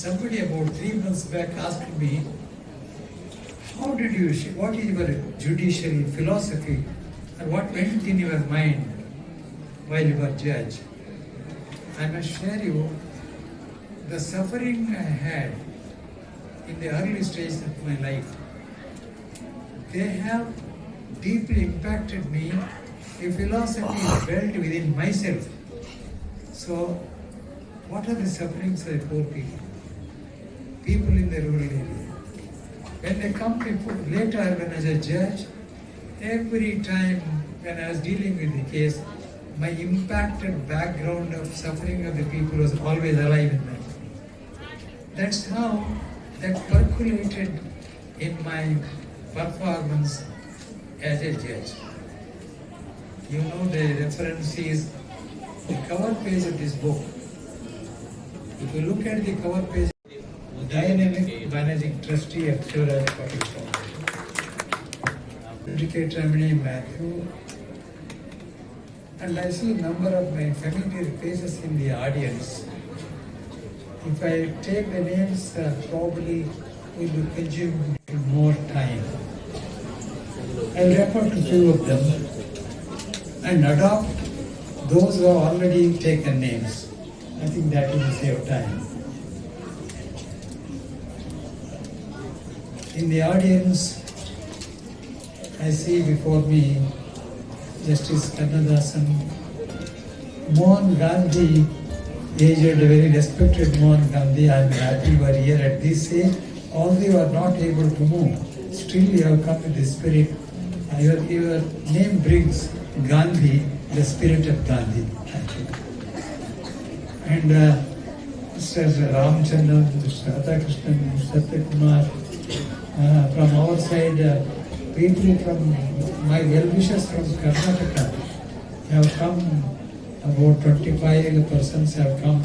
Somebody about 3 months back asked me, what is your judicial philosophy and what went in your mind while you were judge? I must share you the suffering I had in the early stages of my life. They have deeply impacted me. The philosophy is built within myself. So, what are the sufferings of the poor people? People in the rural area. When they come later, when I was a judge, every time when I was dealing with the case, my impacted background of suffering of the people was always alive in me. That's how that percolated in my performance as a judge. You know, the reference is the cover page of this book. If you look at the cover page, Dynamic Managing Trustee of Sivaraj Pattil Foundation. Educator Matthew. And I see a number of my familiar faces in the audience. If I take the names, probably we will consume more time. I'll refer to few of them and adopt those who have already taken names. I think that will save time. In the audience, I see before me Justice Kannadasan, Mohan Gandhi, aged, very respected Mohan Gandhi. I am happy you are here at this age. Although you are not able to move, still you have come with the spirit. Your name brings Gandhi, the spirit of Gandhi. Thank you. And Mr. Ramchandran, Mr. Radhakrishnan, Mr. Satyakumar, from our side, people from my well-wishers from Karnataka have come, about 25 persons have come,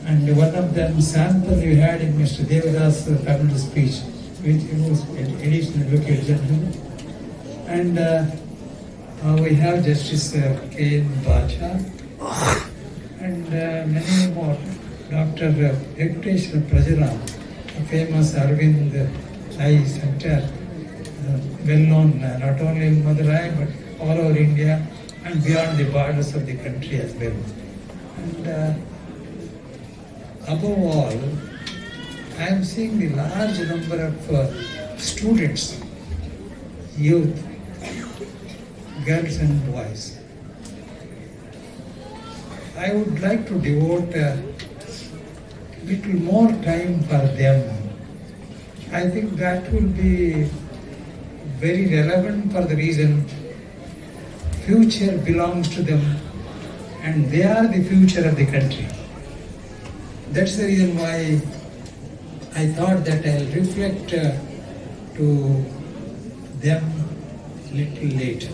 and one of them sample you had in Mr. Devada's family speech, which was additional local gentleman. And we have Justice K. Bacha and many more. Dr. Venkateshwar Prajaram, a famous Arvind Eye Center, well known not only in Madurai but all over India and beyond the borders of the country as well. And above all, I am seeing the large number of students, youth, girls and boys. I would like to devote a little more time for them. I think that will be very relevant for the reason future belongs to them and they are the future of the country. That's the reason why I thought that I'll reflect to them a little later.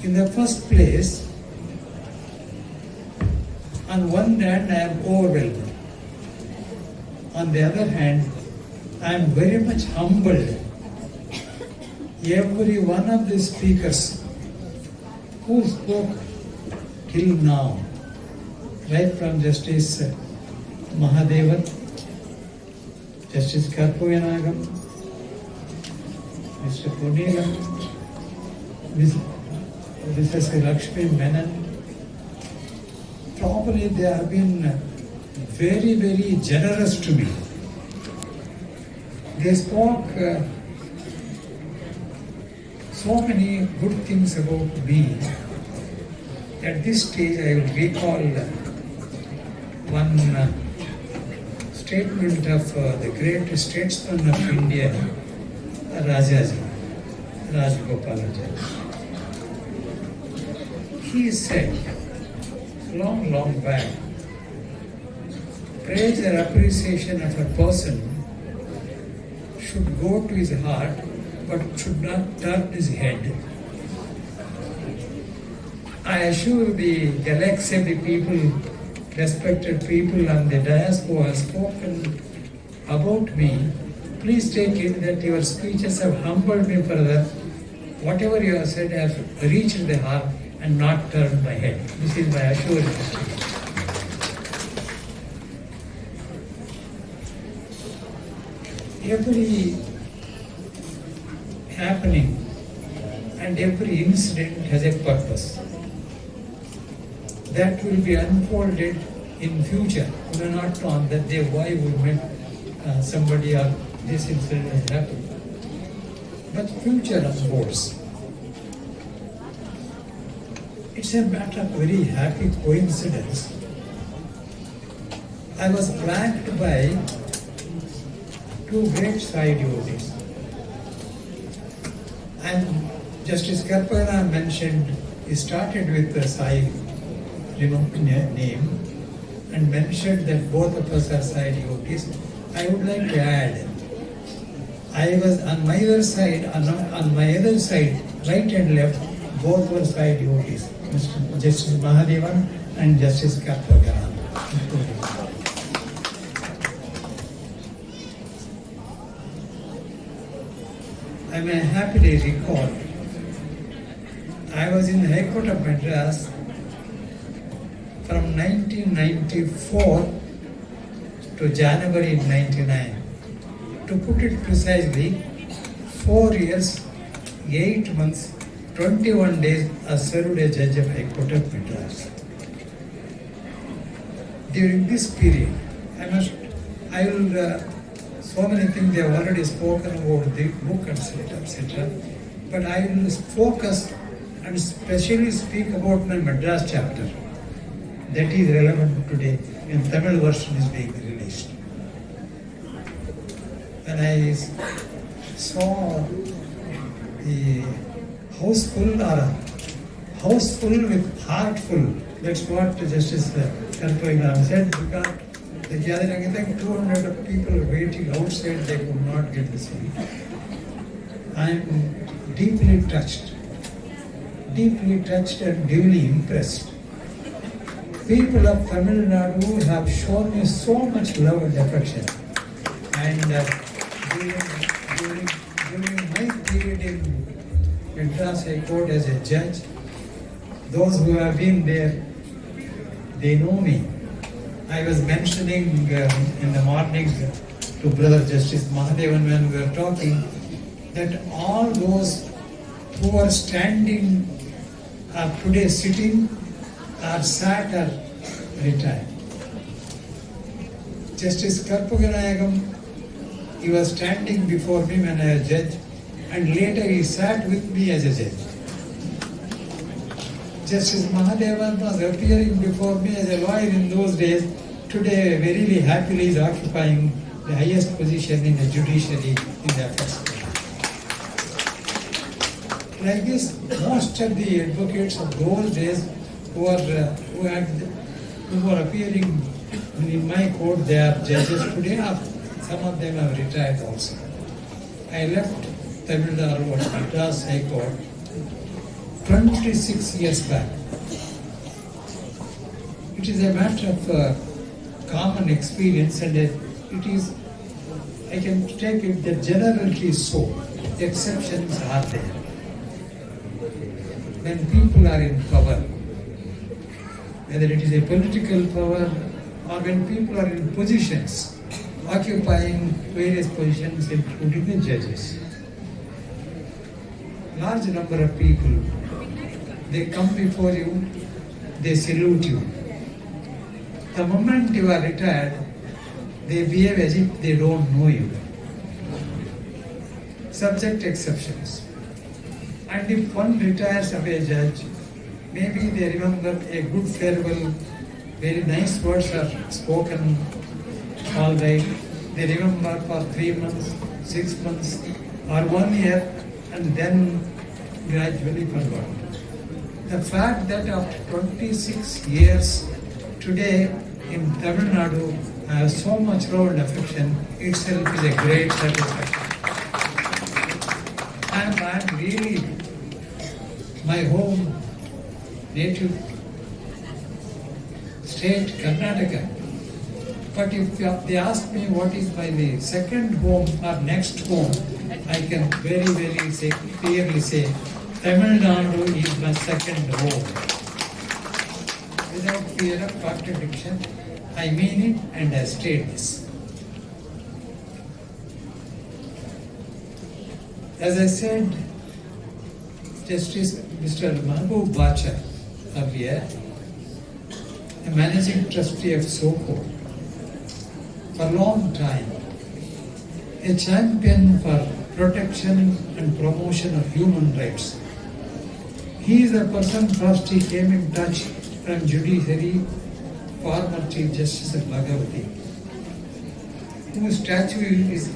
In the first place, on one hand I am overwhelmed. On the other hand, I am very much humbled. Every one of the speakers who spoke till now, right from Justice Mahadevan, Justice Karpoyanagam, Mr. Puneelam, Mrs. Lakshmi Menon, probably they have been very, very generous to me. They spoke so many good things about me. At this stage, I will recall one statement of the great statesman of India, Rajaji, Rajgopalaji. He said, long back, praise or appreciation of a person should go to his heart but should not turn his head. I assure the galaxy of the people, respected people on the dais who have spoken about me, please take it that your speeches have humbled me further. Whatever you have said has reached the heart and not turned my head. This is my assurance. every happening and every incident has a purpose that will be unfolded in future. We may not know that day why we met somebody or this incident has happened. But future unfolds. It's a matter of very happy coincidence. I was flanked by two great Sai devotees. And Justice Karpana mentioned, he started with the Sai name and mentioned that both of us are Sai devotees. I would like to add, I was on my other side, right and left, both were Sai devotees, Justice Mahadevan and Justice Karpana. I may happily recall, I was in the High Court of Madras from 1994 to January 99. To put it precisely, 4 years, 8 months, 21 days I served as Judge of High Court of Madras. During this period, so many things they have already spoken about the book, etc. But I will focus and specially speak about my Madras chapter that is relevant today when Tamil version is being released. When I saw the house full with heart full, that's what Justice Karpana said, because the gathering, I think 200 people waiting outside, they could not get the seat. I am deeply touched and deeply impressed. People of Tamil Nadu have shown me so much love and affection. And during my period in Madras High Court as a judge, those who have been there, they know me. I was mentioning in the morning to Brother Justice Mahadevan when we were talking that all those who are standing are today sitting, are sat, or retired. Justice Karpaganayagam, he was standing before me when I was judge, and later he sat with me as a judge. Justice Mahadevan was appearing before me as a lawyer in those days. Today, very happily is occupying the highest position in the judiciary in the affairs. Like this, most of the advocates of those days who were appearing in my court, they are judges today. Some of them have retired also. I left Tamil Nadu at Madras High Court 26 years back. It is a matter of common experience, and it is, I can take it that generality is so. Exceptions are there. When people are in power, whether it is a political power or when people are in positions, occupying various positions including the judges. Large number of people, they come before you, they salute you. The moment you are retired, they behave as if they don't know you. Subject exceptions. And if one retires of a judge, maybe they remember a good farewell, very nice words are spoken, all right. They remember for 3 months, 6 months, or 1 year, and then gradually forgot. The fact that after 26 years, today in Tamil Nadu, I have so much love and affection, itself is a great satisfaction. And I am really, my home, native state, Karnataka. But if they ask me what is my second home or next home, I can very clearly say, Tamil Nadu is my second home. Without fear of contradiction, I mean it and I state this. As I said, Justice Mr. Mahbub Bacha earlier, a managing trustee of SOCO, for a long time, a champion for protection and promotion of human rights. He is the person first he came in touch from judiciary, former Chief Justice of Bhagavati, whose statue is,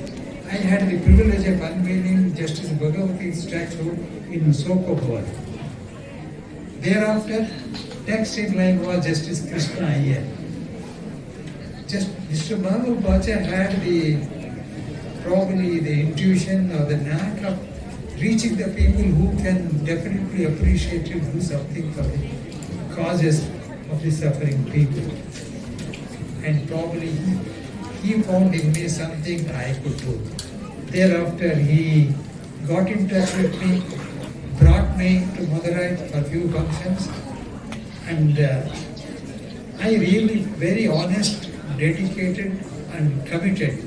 I had the privilege of unveiling Justice Bhagavati's statue in Soko Bhavan. Thereafter, next in line was Justice Krishna Iyer. Just Mr. Mahbub Bacha had probably the intuition or the knack of reaching the people who can definitely appreciate and do something for the causes of the suffering people. And probably he found in me something I could do. Thereafter he got in touch with me, brought me to Madurai for a few functions, and I really very honest, dedicated and committed.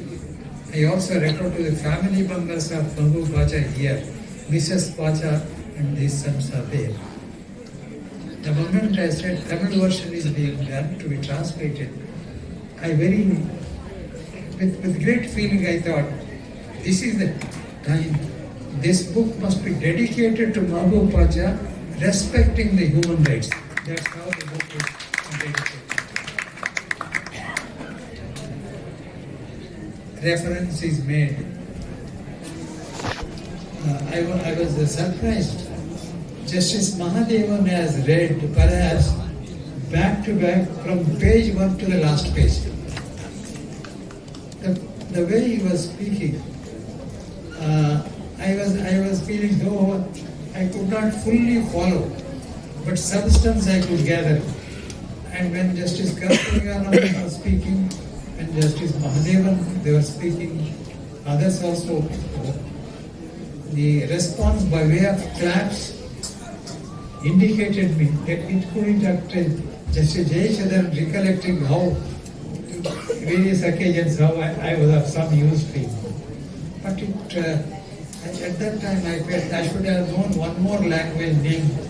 I also refer to the family members of Mahbub Bacha here. Mrs. Bacha and these sons are there. The moment I said Tamil version is being done to be translated, with great feeling I thought, this is the time. This book must be dedicated to Mahbub Bacha, respecting the human rights. That's how the book is dedicated. Reference is made. I was surprised. Justice Mahadevan has read perhaps back to back from page 1 to the last page. The way he was speaking, I was feeling though I could not fully follow, but substance I could gather. And when Justice Karthikeyanam was speaking, and Justice Mahadevan, they were speaking, others also, the response by way of claps indicated me that it couldn't have Justice Jayashadan recollecting how various occasions how I was of some use to him. But at that time I felt I should have known one more language,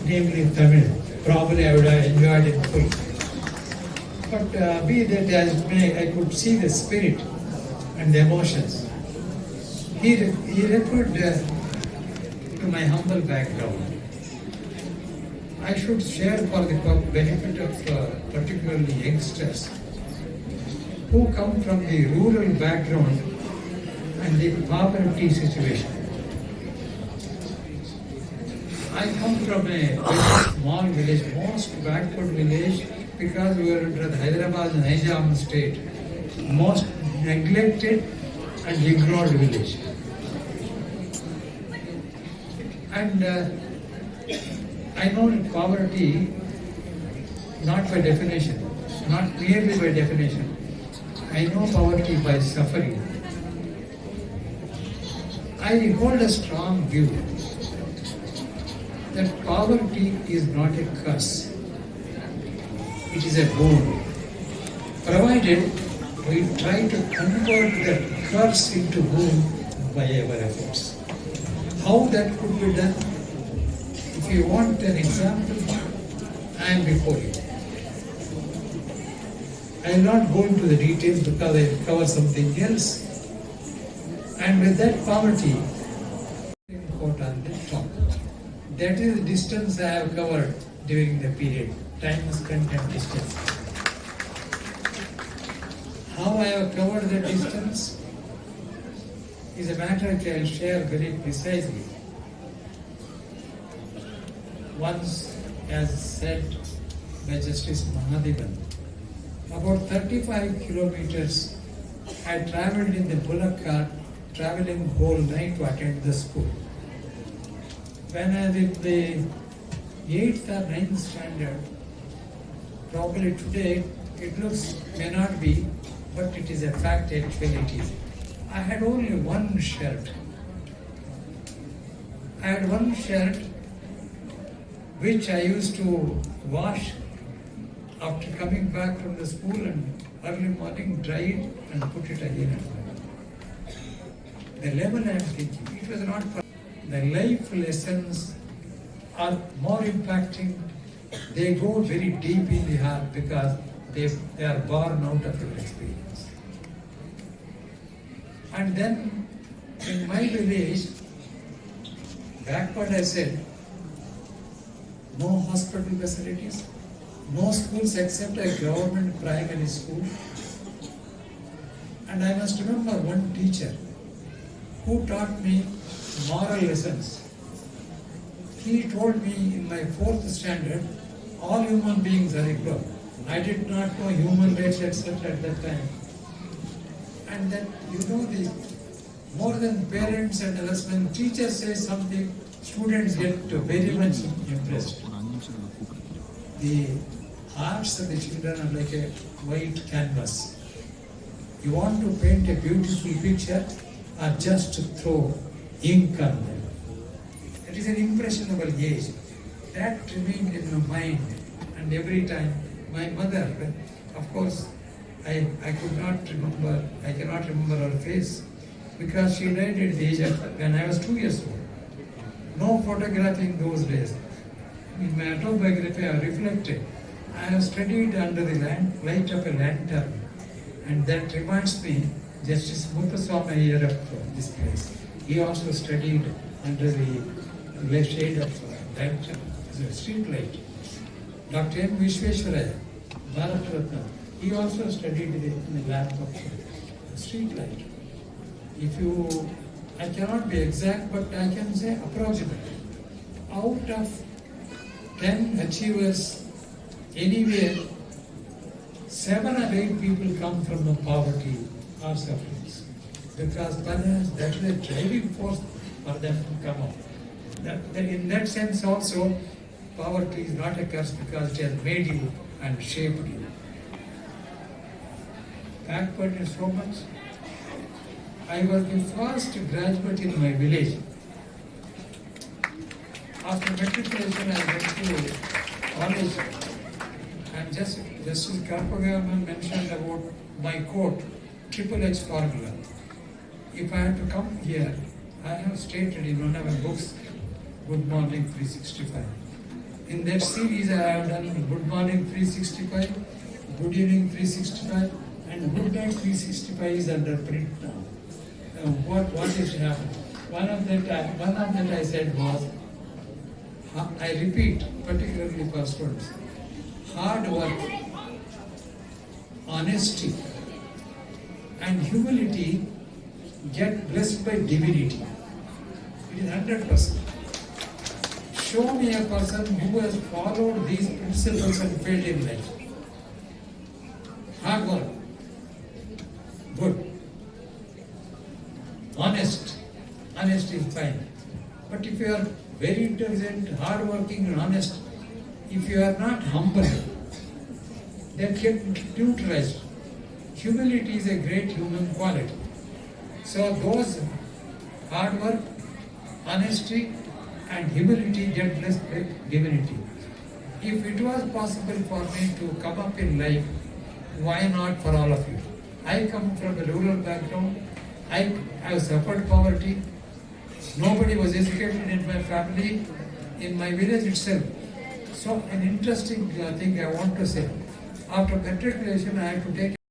namely Tamil. Probably I would have enjoyed it fully. But be that as may, I could see the spirit and the emotions. He referred to my humble background. I should share for the benefit of particularly youngsters who come from the rural background and the poverty situation. I come from a very small village, most backward village, because we were under the Hyderabad and Nizam state, most neglected and ignored village. And I know that poverty, not by definition, not merely by definition, I know poverty by suffering. I hold a strong view that poverty is not a curse. It is a boon, provided we try to convert the curse into boon by our efforts. How that could be done? If you want an example, I am before you. I will not go into the details because I will cover something else. And with that poverty, quote on the top. That is the distance I have covered during the period. Time spent and distance. How I have covered the distance is a matter which I will share very precisely. Once, as said by Justice Mahadevan, about 35 kilometers I travelled in the bullock cart, travelling whole night to attend the school. When I was in the 8th or 9th standard, probably today it looks, may not be, but it is a fact, actually it is. I had only one shirt. I had one shirt which I used to wash after coming back from the school and early morning, dry it and put it again. The level I am thinking, it was not for the life lessons are more impacting. They go very deep in the heart because they are born out of your experience. And then in my village, backward I said, no hospital facilities, no schools except a government primary school. And I must remember one teacher who taught me moral lessons. He told me in my 4th standard, all human beings are equal. I did not know human rights, etc. at that time. And that, the more than parents and others, when teachers say something, students get very much impressed. The hearts of the children are like a white canvas. You want to paint a beautiful picture or just to throw ink on them. It is an impressionable age. That remained in my mind. And every time, my mother, of course, I cannot remember her face because she died at the age of when I was 2 years old. No photographing those days. In my autobiography, I have reflected. I have studied under the light of a lantern, and that reminds me, Justice Muthuswamy here of this place. He also studied under the shade of lantern, the street light. Dr. M. Vishweswaraya, Bharat Ratna, he also studied in the lamp of the street light. I cannot be exact, but I can say approximately. Out of 10 achievers anywhere, 7 or 8 people come from the poverty or sufferings. Because perhaps that is a driving force for them to come up. In that sense also, poverty is not a curse because it has made you and shaped you. Backward is so much. I was the first graduate in my village. After matriculation, I went to college, and Justice Karpagaman mentioned about my quote, Triple H formula. If I had to come here, I have stated in one of my books, Good Morning 365. In that series, I have done Good Morning 365, Good Evening 365, and Good Night 365 is under print now. What is happening? One of that I said was, I repeat, particularly for students, hard work, honesty, and humility get blessed by divinity. It is 100%. Show me a person who has followed these principles and failed in life. Hard work, good. Honest is fine. But if you are very intelligent, hardworking and honest, if you are not humble, that get neutralized. Humility is a great human quality. So those hard work, honesty and humility get blessed with divinity. If it was possible for me to come up in life, why not for all of you? I come from a rural background. I have suffered poverty. Nobody was educated in my family, in my village itself. So an interesting thing I want to say. After matriculation, I had to take